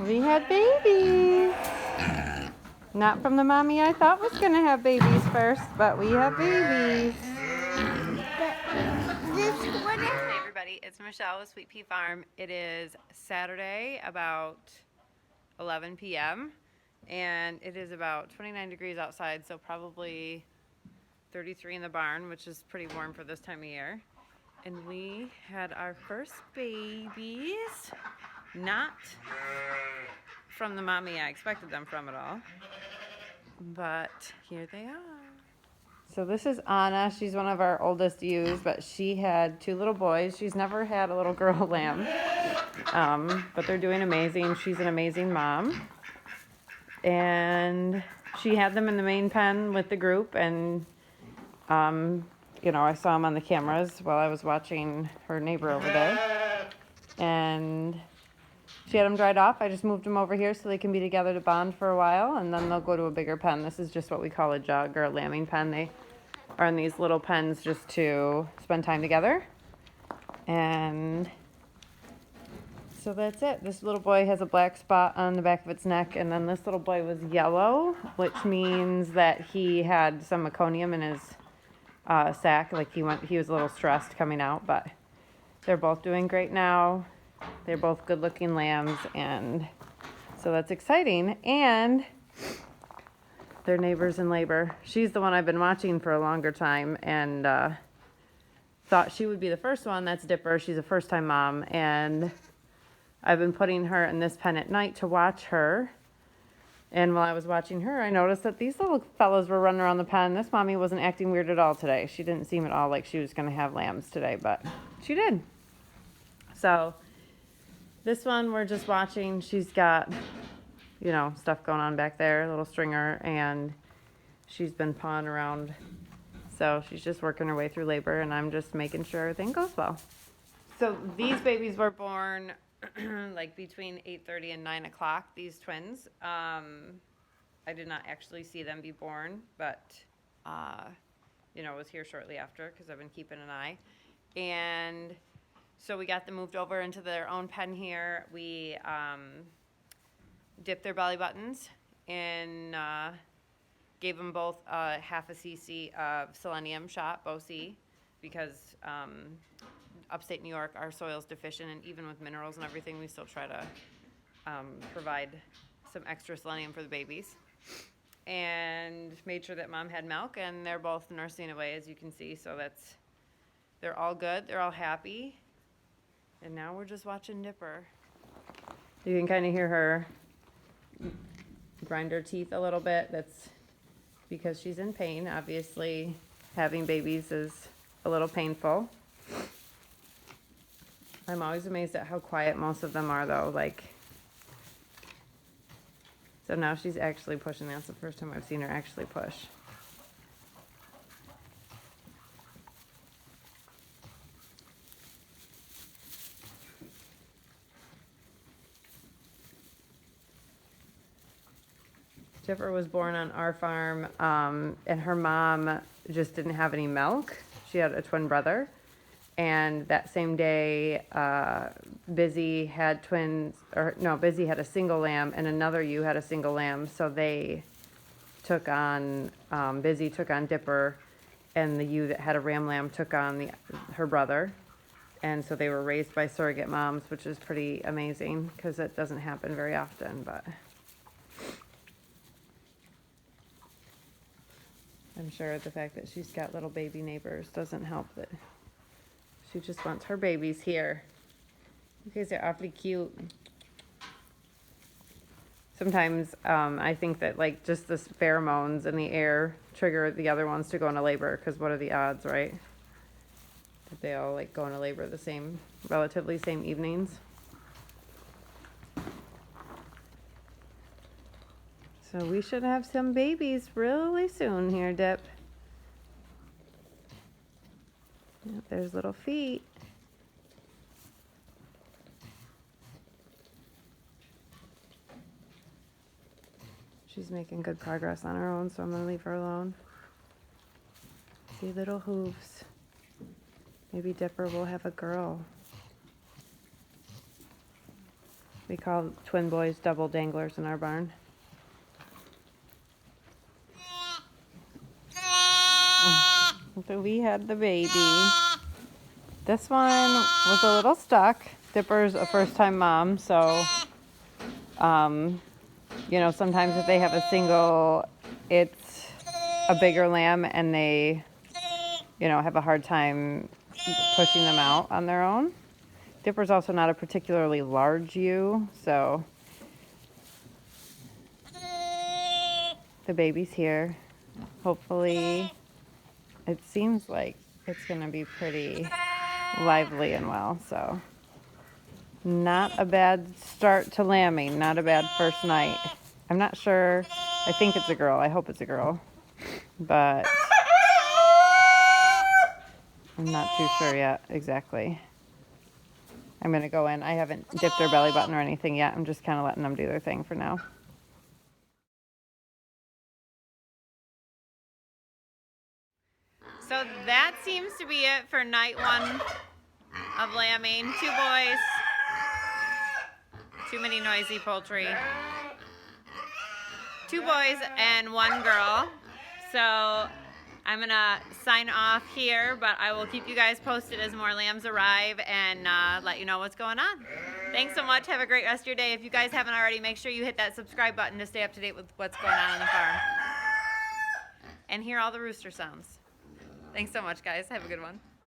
We had babies. Not from the mommy I thought was going to have babies first, but we have babies. Hey everybody, it's Michelle with Sweet Pea Farm. It is Saturday about 11 p.m. and it is about 29 degrees outside, so probably 33 in the barn, which is pretty warm for this time of year. And we had our first babies. Not from the mommy I expected them from at all, but here they are. So this is Anna. She's one of our oldest ewes, but she had two little boys. She's never had a little girl lamb, but they're doing amazing. She's an amazing mom. And she had them in the main pen with the group, and I saw them on the cameras while I was watching her neighbor over there. And she had them dried off. I just moved them over here so they can be together to bond for a while, and then they'll go to a bigger pen. This is just what we call a jug or a lambing pen. They are in these little pens just to spend time together. And so that's it. This little boy has a black spot on the back of its neck, and then this little boy was yellow, which means that he had some meconium in his sac. Like he was a little stressed coming out, but they're both doing great now. They're both good-looking lambs, and so that's exciting. And they're neighbors in labor. She's the one I've been watching for a longer time, and thought she would be the first one. That's Dipper. She's a first-time mom, and I've been putting her in this pen at night to watch her. And while I was watching her, I noticed that these little fellows were running around the pen. This mommy wasn't acting weird at all today. She didn't seem at all like she was going to have lambs today, but she did. So this one we're just watching. She's got, stuff going on back there, a little stringer, and she's been pawing around. So she's just working her way through labor, and I'm just making sure everything goes well. So these babies were born like between 8:30 and 9 o'clock, these twins. I did not actually see them be born, but, was here shortly after because I've been keeping an eye. And so we got them moved over into their own pen here. We dipped their belly buttons and gave them both half a cc of selenium shot, BOC, because upstate New York, our soil's deficient, and even with minerals and everything, we still try to provide some extra selenium for the babies. And made sure that mom had milk, and they're both nursing away, as you can see. So they're all good. They're all happy. And now we're just watching Dipper. You can kind of hear her grind her teeth a little bit. That's because she's in pain. Obviously, having babies is a little painful. I'm always amazed at how quiet most of them are, though. So now she's actually pushing. That's the first time I've seen her actually push. Dipper was born on our farm, and her mom just didn't have any milk. She had a twin brother. And that same day, Busy had Busy had a single lamb, and another ewe had a single lamb. So they took on, Busy took on Dipper, and the ewe that had a ram lamb took on her brother. And so they were raised by surrogate moms, which is pretty amazing because it doesn't happen very often. But I'm sure the fact that she's got little baby neighbors doesn't help that. She just wants her babies here. You guys are awfully cute. Sometimes I think that just the pheromones in the air trigger the other ones to go into labor, because what are the odds, right? That they all go into labor the relatively same evenings. So we should have some babies really soon here, Dip. Yep, there's little feet. She's making good progress on her own, so I'm going to leave her alone. See little hooves. Maybe Dipper will have a girl. We call twin boys double danglers in our barn. So we had the baby. This one was a little stuck. Dipper's a first-time mom, so you know, sometimes if they have a single, it's a bigger lamb and they, you know, have a hard time pushing them out on their own. Dipper's also not a particularly large ewe, so the baby's here. Hopefully, it seems like it's gonna be pretty lively and well, so not a bad start to lambing, not a bad first night. I'm not sure. I think it's a girl. I hope it's a girl, but I'm not too sure yet exactly. I'm gonna go in. I haven't dipped their belly button or anything yet. I'm just kind of letting them do their thing for now. So that seems to be it for night one of lambing. 2 boys, too many noisy poultry. 2 boys and 1 girl. So I'm gonna sign off here, but I will keep you guys posted as more lambs arrive and let you know what's going on. Thanks so much. Have a great rest of your day. If you guys haven't already, make sure you hit that subscribe button to stay up to date with what's going on the farm. And hear all the rooster sounds. Thanks so much, guys. Have a good one.